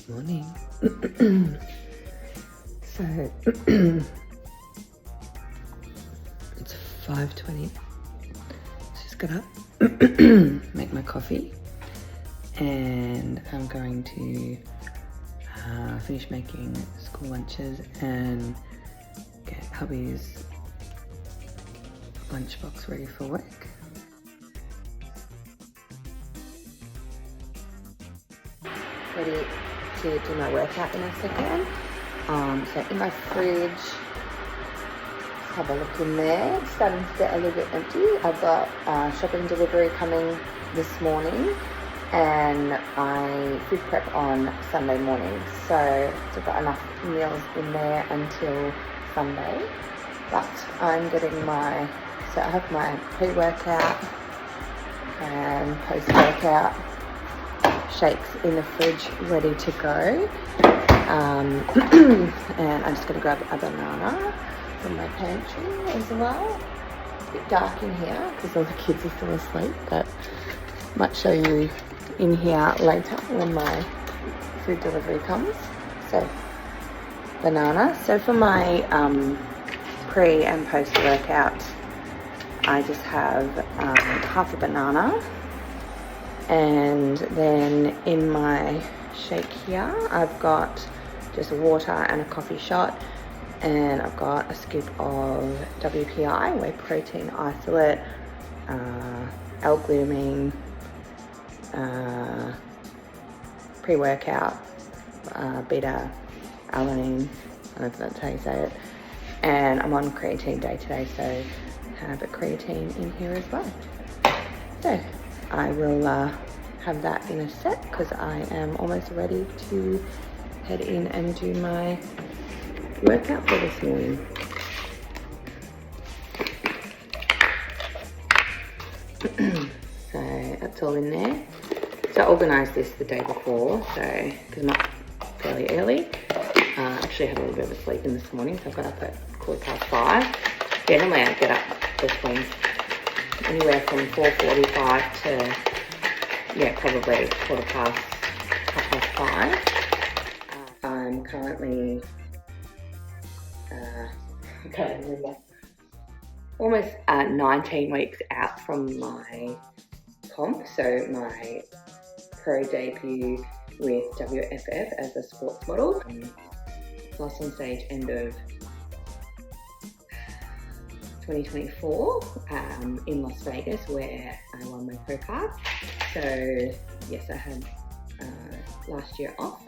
Morning. So it's 5:20. Just got up, make my coffee, and I'm going to finish making school lunches and get hubby's lunchbox ready for work. Ready to do my workout in a second. So in my fridge, let's have a look in there. It's starting to get a little bit empty. I've got shopping delivery coming this morning and I food prep on Sunday morning. So I've got enough meals in there until Sunday. But I'm getting so I have my pre-workout and post-workout shakes in the fridge ready to go. And I'm just going to grab a banana from my pantry as well. It's a bit dark in here because all the kids are still asleep, but I might show you in here later when my food delivery comes. So, banana. So for my pre and post workout, I just have half a banana. And then in my shake here, I've got just water and a coffee shot, and I've got a scoop of WPI, whey protein isolate, L-glutamine, pre-workout, beta alanine, I don't know if that's how you say it, and I'm on creatine day today, so I have a creatine in here as well. So I will have that in a sec because I am almost ready to head in and do my workout for this morning. So that's all in there. So I organised this the day before, so because I'm up fairly early. Actually had a little bit of a sleep in this morning, so I got up at 5:15. Yeah, normally I get up between anywhere from 4:45 to probably 5:15. I'm currently I can't remember, almost 19 weeks out from my comp, so my pro debut with WFF as a sports model. Last on stage end of 2024 in Las Vegas, where I won my pro card. So yes, I had last year off.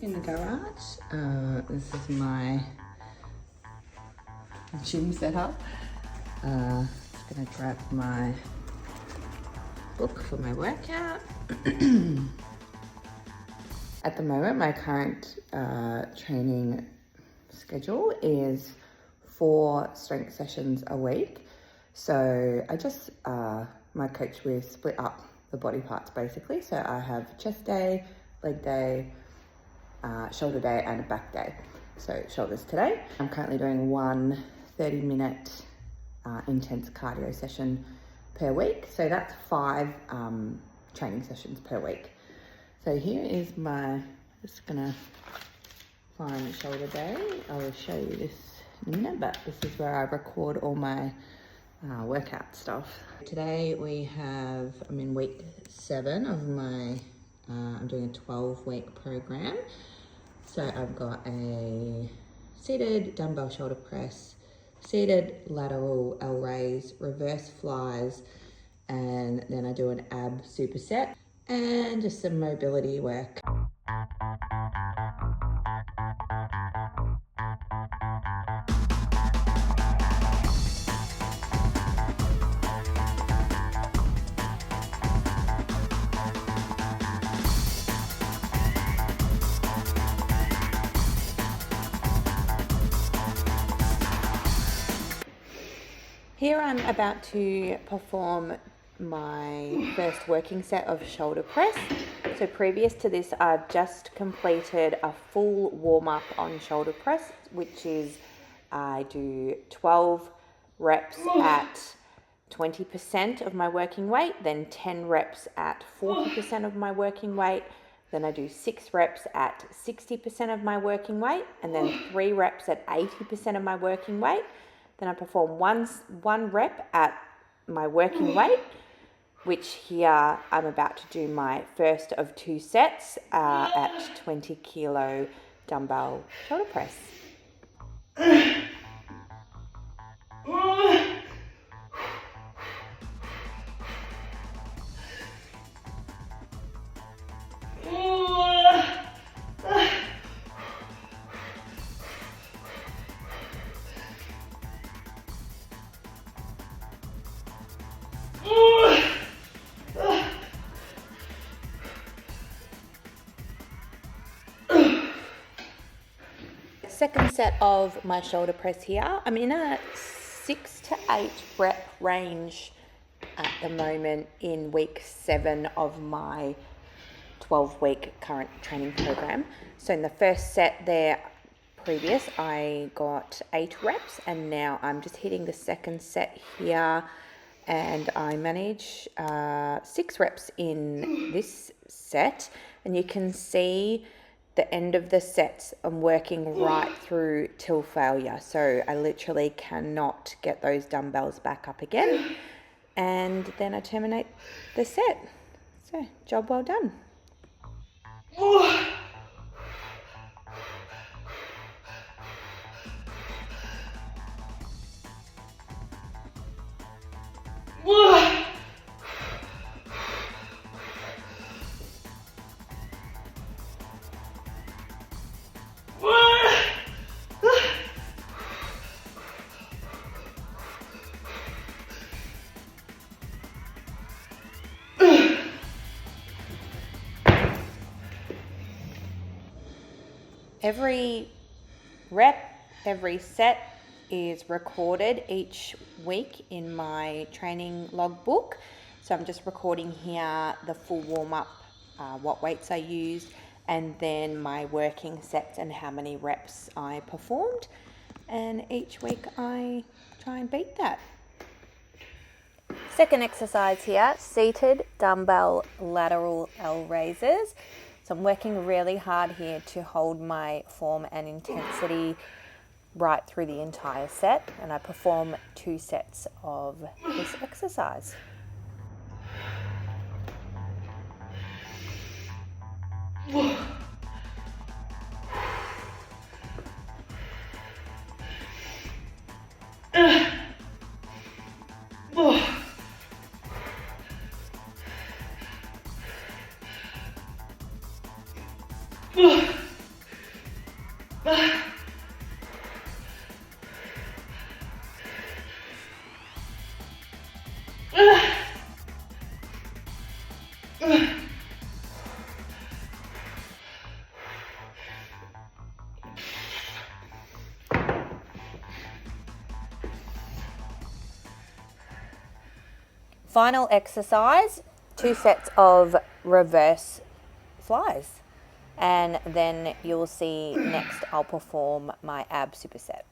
In the garage, this is my gym setup. Just gonna grab my book for my workout. At the moment, my current training schedule is 4 strength sessions a week. So I just, my coach, we've split up the body parts basically. So I have chest day, leg day, shoulder day and a back day. So shoulders today. I'm currently doing one 30-minute intense cardio session per week. So that's 5 training sessions per week. So here is my, just gonna find shoulder day. I will show you this in a minute, but this is where I record all my workout stuff. Today I'm in week 7 of my, I'm doing a 12-week program. So I've got a seated dumbbell shoulder press, seated lateral L raise, reverse flies, and then I do an ab superset and just some mobility work. Here I'm about to perform my first working set of shoulder press. So previous to this, I've just completed a full warm-up on shoulder press, which is I do 12 reps at 20% of my working weight, then 10 reps at 40% of my working weight, then I do 6 reps at 60% of my working weight, and then 3 reps at 80% of my working weight. Then I perform one rep at my working weight, which here I'm about to do my first of 2 sets at 20 kilo dumbbell shoulder press. Second set of my shoulder press here. I'm in a 6 to 8 rep range at the moment in week 7 of my 12-week current training program. So in the first set there previous, I got 8 reps, and now I'm just hitting the second set here, and I manage 6 reps in this set, and you can see the end of the sets I'm working right through till failure. So I literally cannot get those dumbbells back up again, and then I terminate the set. So job well done. Every rep, every set is recorded each week in my training logbook. So I'm just recording here the full warm-up, what weights I used, and then my working sets and how many reps I performed. And each week I try and beat that. Second exercise here, seated dumbbell lateral L raises. So I'm working really hard here to hold my form and intensity right through the entire set, and I perform 2 sets of this exercise. Final exercise, 2 sets of reverse flies. And then you'll see next I'll perform my ab superset.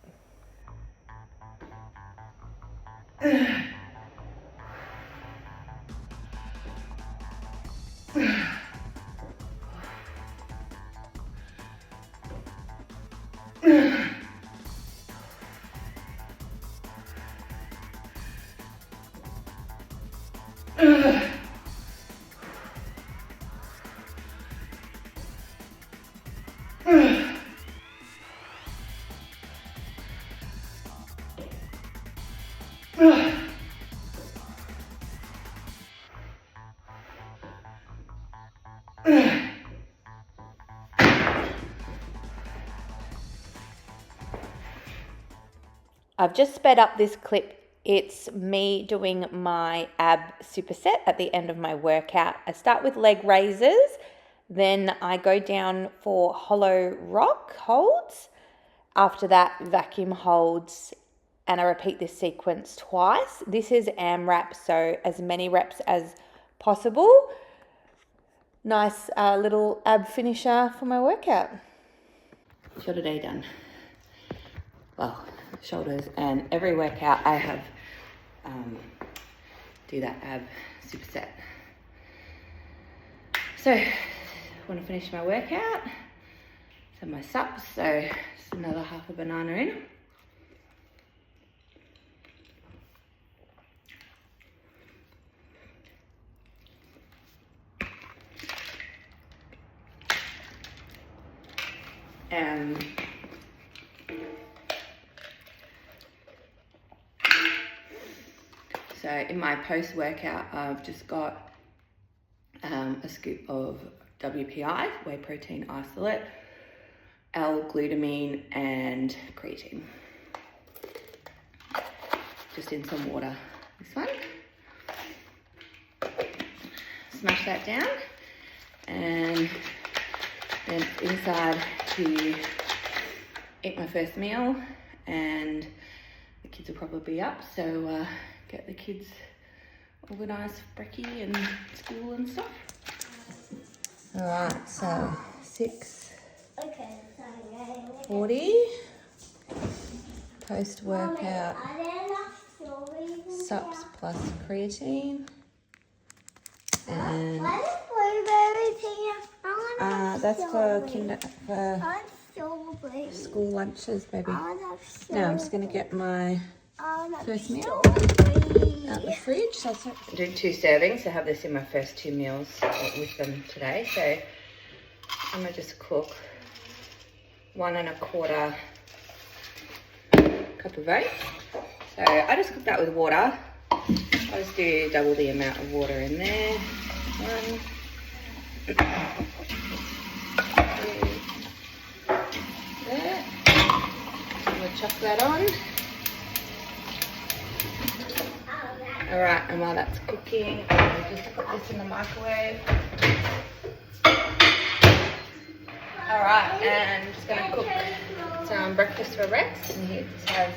I've just sped up this clip. It's me doing my ab superset at the end of my workout. I start with leg raises, then I go down for hollow rock holds. After that, vacuum holds, and I repeat this sequence twice. This is AMRAP, so as many reps as possible. Nice little ab finisher for my workout. Shoulder day done. Well, shoulders, and every workout I have do that ab superset. So I want to finish my workout. So my sups, so just another half a banana in. So in my post-workout, I've just got a scoop of WPI, whey protein isolate, L-glutamine and creatine. Just in some water, this one. Smash that down, and then inside to eat my first meal, and the kids will probably be up, so get the kids organised for brekkie and school and stuff. Alright, so 6:40 post-workout sups plus creatine, and that's for school lunches, baby. Now I'm just going to get my first meal out the fridge. So I'm doing 2 servings. I have this in my first 2 meals with them today. So I'm going to just cook 1 1/4 cup of oats. So I just cook that with water. I just do double the amount of water in there. 1, 2, there. I'm going to chuck that on. Alright, and while that's cooking, I'll just put this in the microwave. Alright, and I'm just going to cook some breakfast for Rex. And he just has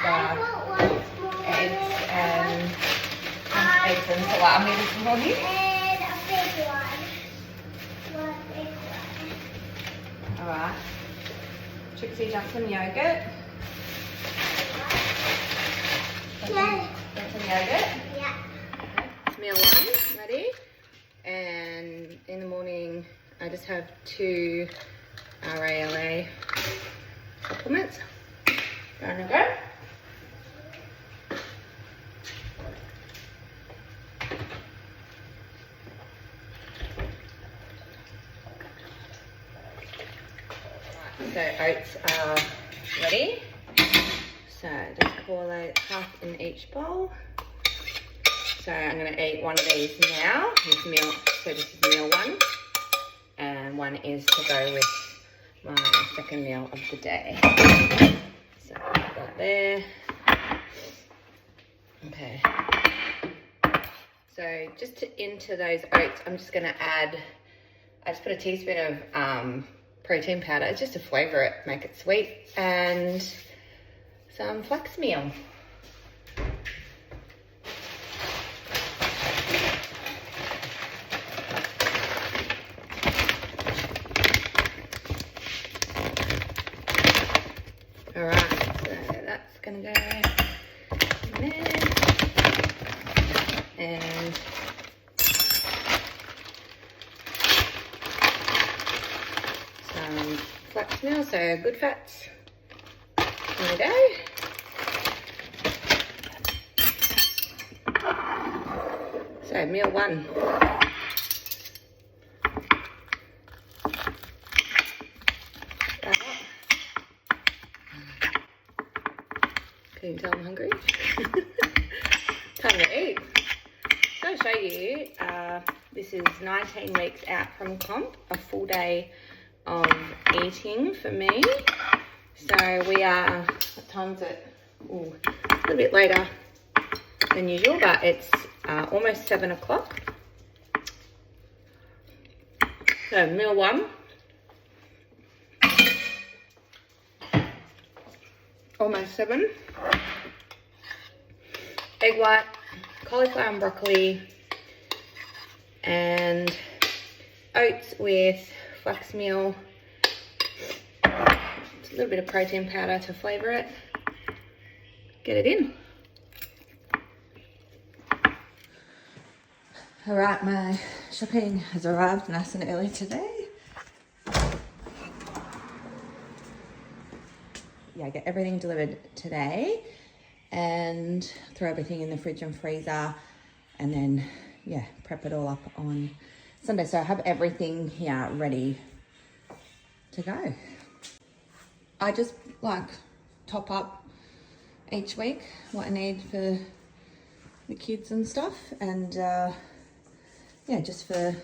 eggs and salami this morning. Alright, Trixie jumps some yogurt. Some yogurt. Meal 1 ready, and in the morning I just have 2 RALA supplements. Going to go. So oats are ready. So just collate half in each bowl. So I'm going to eat 1 of these now. This meal, so this is meal 1, and 1 is to go with my second meal of the day. So put that there. Okay. So just into those oats, I'm just going to add. I just put a teaspoon of protein powder. It's just to flavour it, make it sweet, and some flax meal. Alright, so that's going to go in there. And some flax meal, so good fats. There we go. So meal 1. Can you tell I'm hungry? Time to eat. So I'll show you, this is 19 weeks out from comp, a full day of eating for me. So we are, what time is it? Ooh, a little bit later than usual, but it's almost 7 o'clock. So meal 1. Almost 7. egg white, cauliflower and broccoli, and oats with flax meal. Just a little bit of protein powder to flavour it. Get it in. Alright, my shopping has arrived nice and early today. Yeah, I get everything delivered today and throw everything in the fridge and freezer, and then, yeah, prep it all up on Sunday. So I have everything here ready to go. I just like top up each week what I need for the kids and stuff, and yeah, just for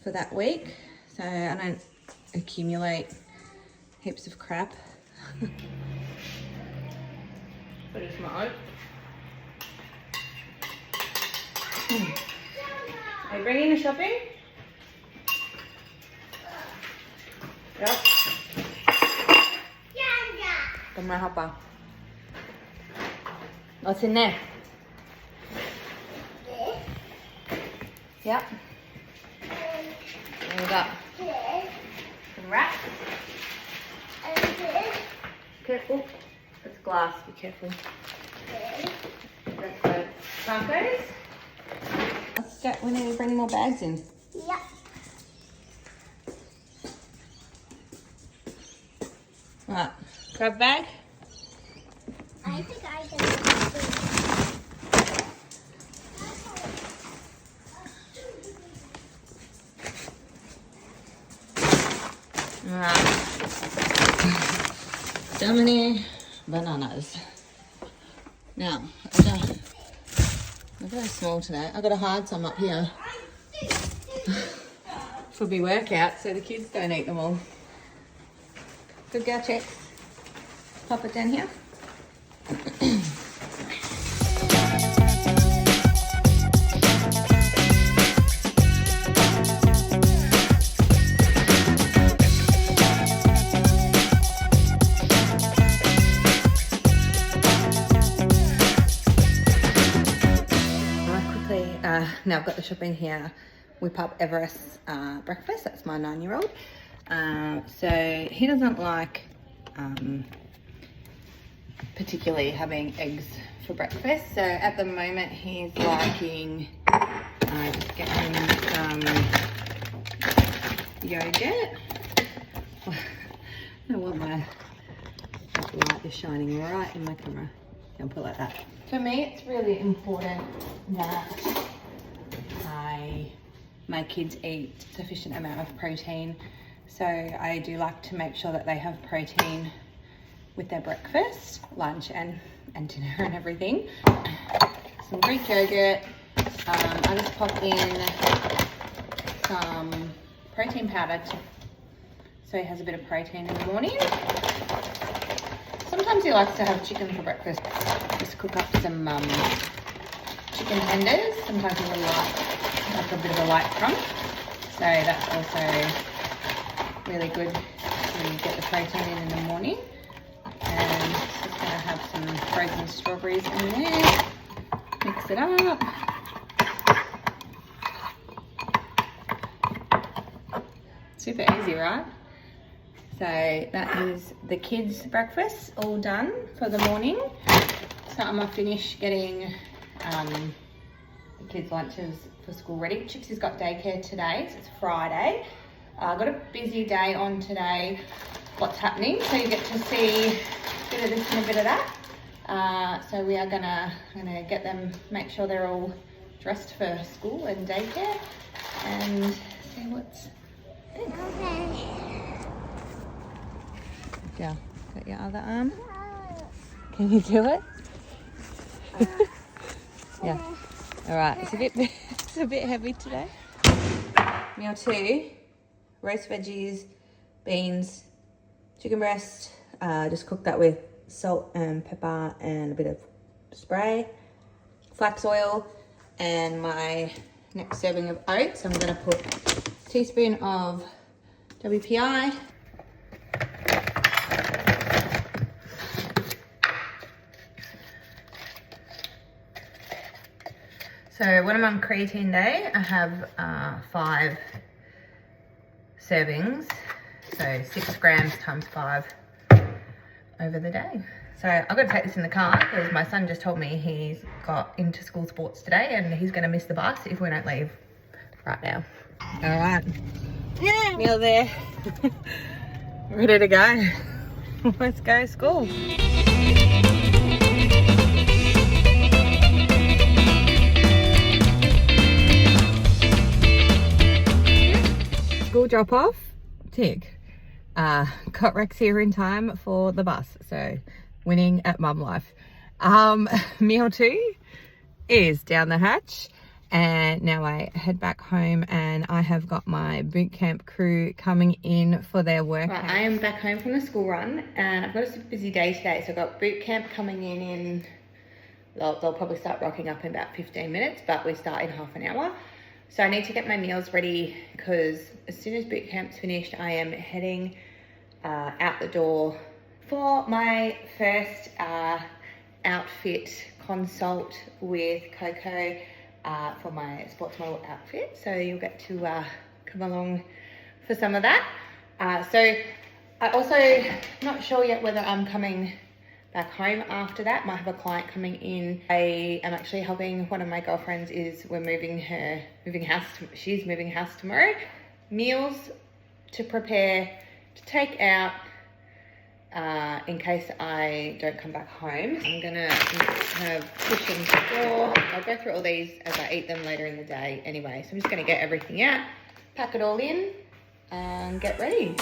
that week, so I don't accumulate heaps of crap. What is my oat? Are you bringing the shopping? Yep. Come on, hop on. What's in there? Yep. There we go. Some wrap. Careful. It's glass. Be careful. That's the tacos. Let's get. We need to bring more bags in. Yep. Right. Grab bag. I think I can. Alright. So many bananas. Now, they're very small today. I've got to hide some up here for my workout so the kids don't eat them all. Good girl, Chicks. Pop it down here. Now I've got the shopping here. Whip up Everest's breakfast. That's my 9-year-old. So he doesn't like particularly having eggs for breakfast. So at the moment he's liking just get him some yogurt. I don't want my light is shining right in my camera. I'll put it like that. For me, it's really important that my kids eat sufficient amount of protein. So I do like to make sure that they have protein with their breakfast, lunch and dinner and everything. Some Greek yogurt. I just pop in some protein powder so he has a bit of protein in the morning. Sometimes he likes to have chicken for breakfast. Just cook up some chicken tenders. Sometimes he will like a bit of a light crumb. So that's also really good to get the protein in the morning. And just going to have some frozen strawberries in there. Mix it up. Super easy, right? So that is the kids' breakfast all done for the morning. So I'm gonna finish getting the kids' lunches for school ready. Chipsy's got daycare today, so it's Friday. I've got a busy day on today. What's happening? So you get to see a bit of this and a bit of that. So we are gonna get them, make sure they're all dressed for school and daycare, and see what's big. Okay. Yeah, got your other arm. Can you do it? Yeah. All right. It's a bit heavy today. Meal 2: roast veggies, beans, chicken breast. Just cook that with salt and pepper and a bit of spray, flax oil, and my next serving of oats. I'm going to put a teaspoon of WPI. So when I'm on creatine day, I have 5 servings, so 6 grams times 5 over the day. So I've got to take this in the car because my son just told me he's got into school sports today and he's going to miss the bus if we don't leave right now. All right, meal there, ready to go. Let's go to school. School drop off, tick. Got Rex here in time for the bus, so winning at mum life. Meal 2 is down the hatch, and now I head back home and I have got my boot camp crew coming in for their workout. Right, I am back home from the school run and I've got a super busy day today, so I've got boot camp coming in. They'll probably start rocking up in about 15 minutes, but we start in half an hour. So I need to get my meals ready because as soon as boot camp's finished, I am heading out the door for my first outfit consult with Coco for my sports model outfit. So you'll get to come along for some of that. So I also not sure yet whether I'm coming back home after that. Might have a client coming in. I am actually helping one of my girlfriends. We're moving house. She's moving house tomorrow. Meals to prepare, to take out in case I don't come back home. I'm gonna have fish in store. I'll go through all these as I eat them later in the day anyway. So I'm just gonna get everything out, pack it all in and get ready.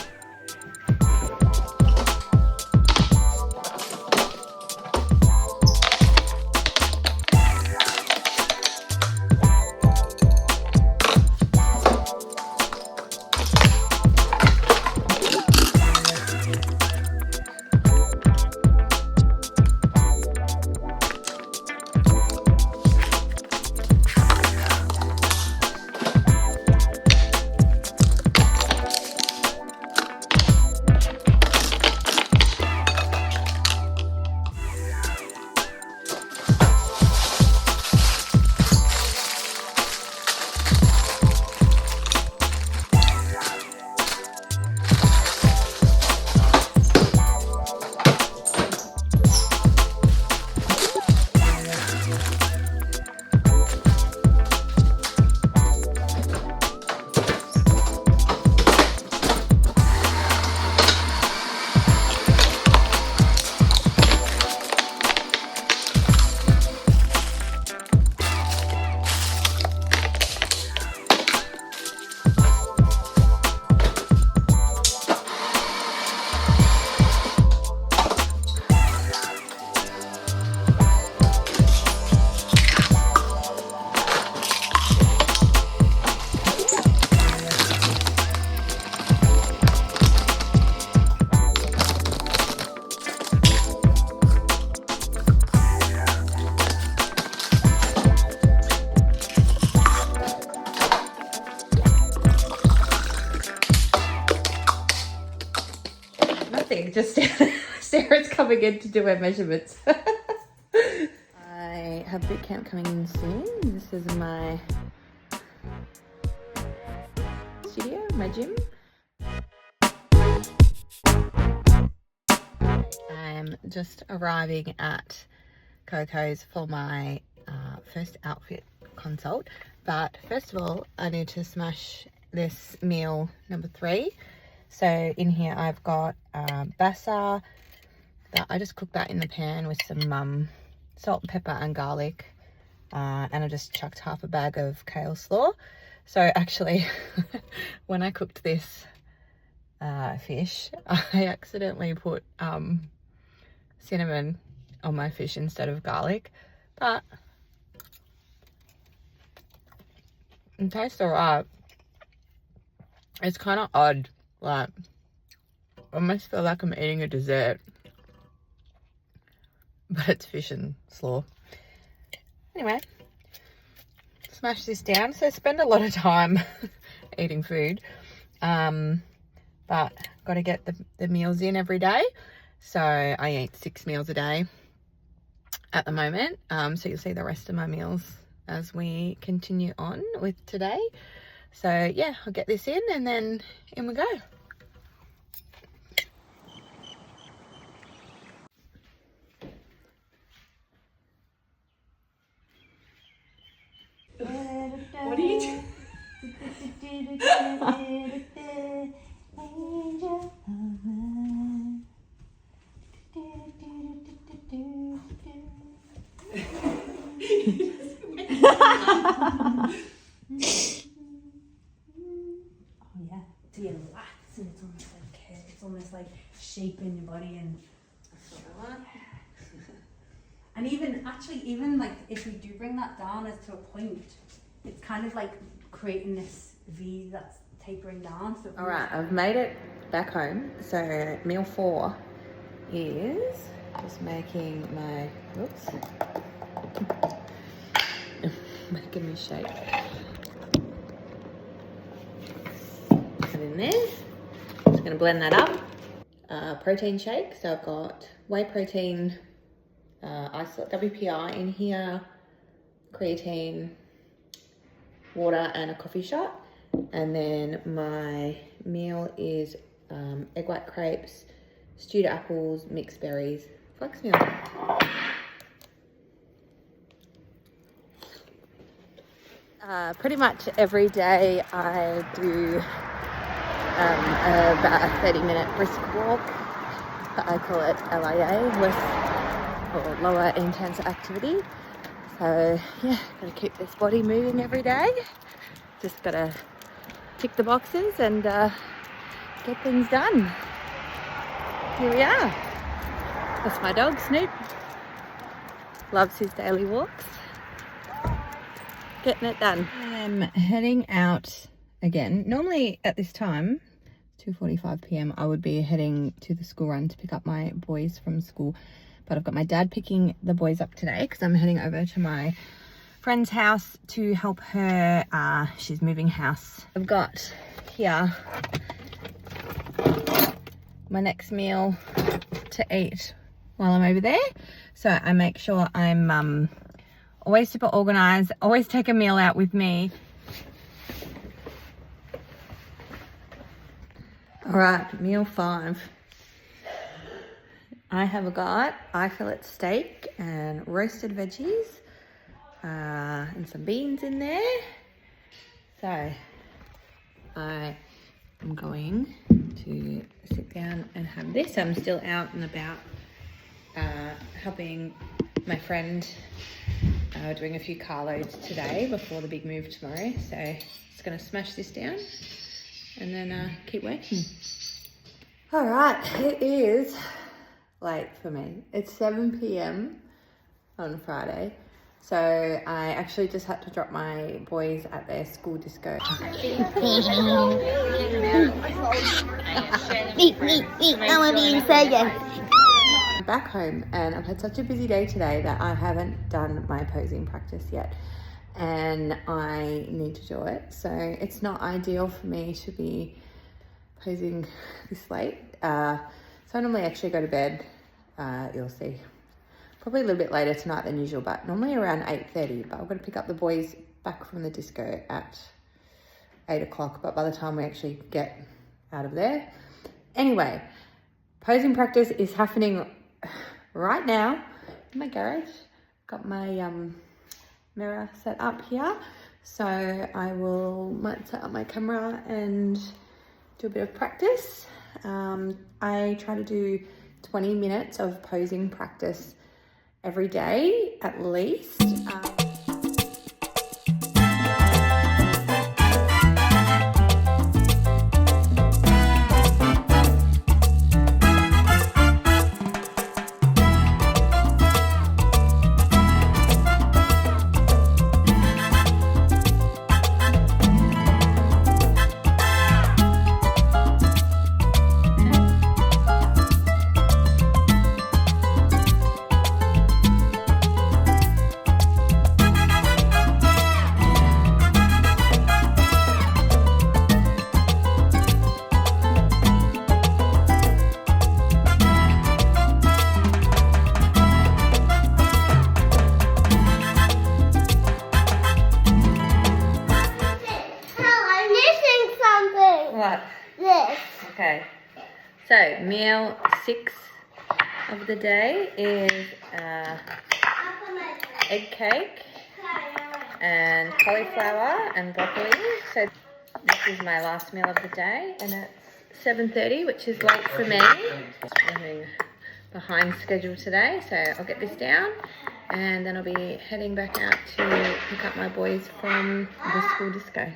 Just Sarah's coming in to do her measurements. I have boot camp coming in soon. This is my studio, my gym. I'm just arriving at Coco's for my first outfit consult. But first of all, I need to smash this meal number 3. So in here I've got basa. I just cooked that in the pan with some salt and pepper and garlic. And I just chucked half a bag of kale slaw. So actually, when I cooked this fish, I accidentally put cinnamon on my fish instead of garlic. But it tastes alright. It's kind of odd. Like, I almost feel like I'm eating a dessert, but it's fish and slaw. Anyway, smash this down. So I spend a lot of time eating food, but got to get the meals in every day. So I eat 6 meals a day at the moment. So you'll see the rest of my meals as we continue on with today. So yeah, I'll get this in and then in we go. What are you doing? Oh yeah, so you relax and it's almost like shaping your body and even like if we do bring that down as to a point, it's kind of like creating this V that's tapering down. So All right, I've made it back home. So meal 4 is just making my, oops, making me shake. Put it in there. Just gonna blend that up. Protein shake. So I've got whey protein, isolate WPI in here, creatine, water and a coffee shot. And then my meal is egg white crepes, stewed apples, mixed berries, flax meal. Pretty much every day I do about a 30-minute brisk walk. I call it LIA, less or lower intense activity. So yeah, gotta keep this body moving every day. Just gotta tick the boxes and get things done. Here we are. That's my dog, Snoop. Loves his daily walks. Getting it done. I'm heading out again. Normally at this time, 2:45 p.m, I would be heading to the school run to pick up my boys from school. But I've got my dad picking the boys up today because I'm heading over to my friend's house to help her. She's moving house. I've got here my next meal to eat while I'm over there. So I make sure I'm always super organized, always take a meal out with me. All right, meal 5. I have got fillet steak and roasted veggies and some beans in there. So I am going to sit down and have this. I'm still out and about helping my friend doing a few carloads today before the big move tomorrow. So just going to smash this down and then keep working. All right, it is late for me. It's 7 p.m. on Friday. So I actually just had to drop my boys at their school disco. Back home, and I've had such a busy day today that I haven't done my posing practice yet, and I need to do it. So it's not ideal for me to be posing this late. So I normally actually go to bed, you'll see, probably a little bit later tonight than usual, but normally around 8:30. But I'm going to pick up the boys back from the disco at 8 o'clock. But by the time we actually get out of there, anyway, posing practice is happening right now in my garage. Got my mirror set up here, so I might set up my camera and do a bit of practice. I try to do 20 minutes of posing practice every day at least. What? This. Okay. So, meal 6 of the day is egg cake and cauliflower and broccoli. So this is my last meal of the day, and it's 7:30, which is late for me. I'm having behind schedule today, so I'll get this down and then I'll be heading back out to pick up my boys from the school disco.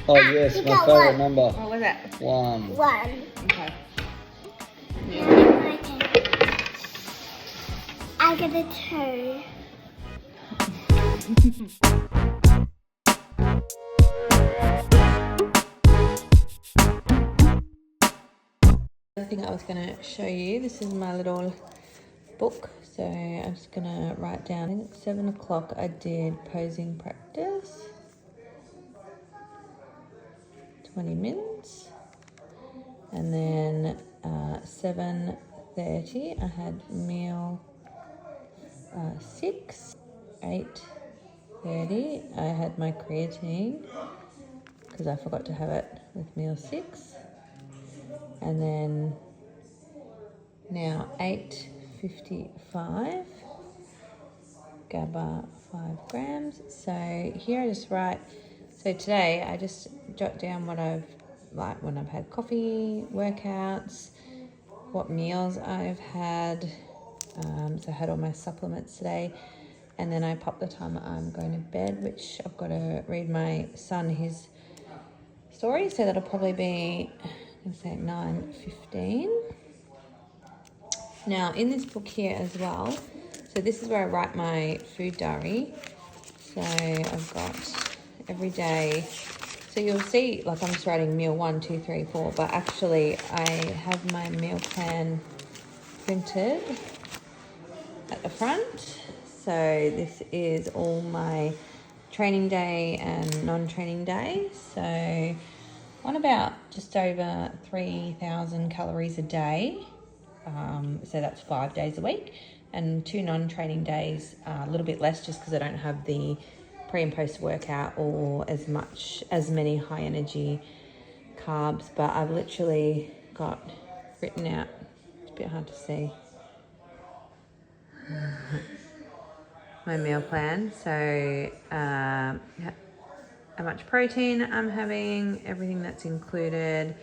Oh yes, my favourite number. What was that? 1. 1. Okay. I get a 2. The thing I was going to show you, this is my little book, so I'm just going to write down. At 7 o'clock I did posing practice, 20 minutes, and then 7:30 I had meal 6, 8:30 I had my creatine because I forgot to have it with meal 6. And then now 8:55, GABA 5 grams. So here I just write, so today I just jot down what I've, like when I've had coffee, workouts, what meals I've had. So I had all my supplements today. And then I pop the time I'm going to bed, which I've got to read my son his story. So that'll probably be, I'm say 9:15. Now in this book here as well, so this is where I write my food diary. So I've got every day, so you'll see like I'm just writing meal 1, 2, 3, 4, but actually I have my meal plan printed at the front. So this is all my training day and non-training day. So on about just over 3,000 calories a day. So that's 5 days a week, and 2 non-training days, a little bit less just because I don't have the pre and post workout or as many high energy carbs, but I've literally got written out, it's a bit hard to see, my meal plan. So how much protein I'm having, everything that's included,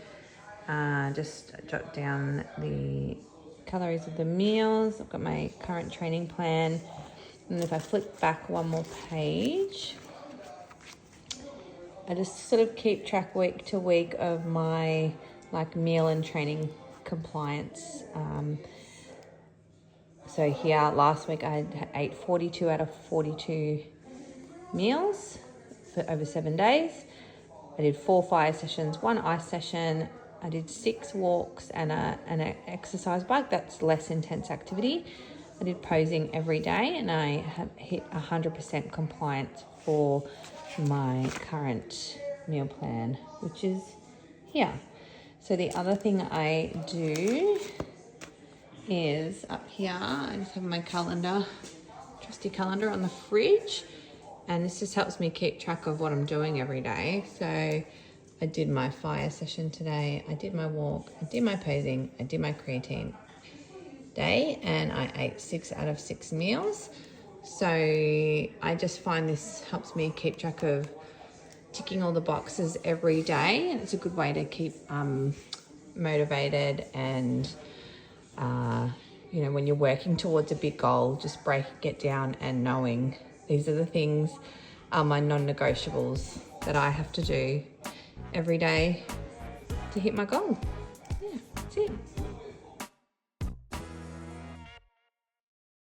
just jot down the calories of the meals. I've got my current training plan, and if I flip back one more page, I just sort of keep track week to week of my like meal and training compliance. So here last week I ate 42 out of 42 meals for over 7 days. I did 4 fire sessions, 1 ice session. I did 6 walks and an exercise bike. That's less intense activity. I did posing every day, and I have hit 100% compliance for my current meal plan, which is here. So the other thing I do is up here, I just have my calendar, trusty calendar on the fridge, and this just helps me keep track of what I'm doing every day. So I did my fire session today, I did my walk, I did my posing, I did my creatine day, and I ate 6 out of 6 meals. So I just find this helps me keep track of ticking all the boxes every day, and it's a good way to keep motivated, and you know, when you're working towards a big goal, just breaking it down and knowing these are the things, my non-negotiables that I have to do every day to hit my goal. Yeah, that's it.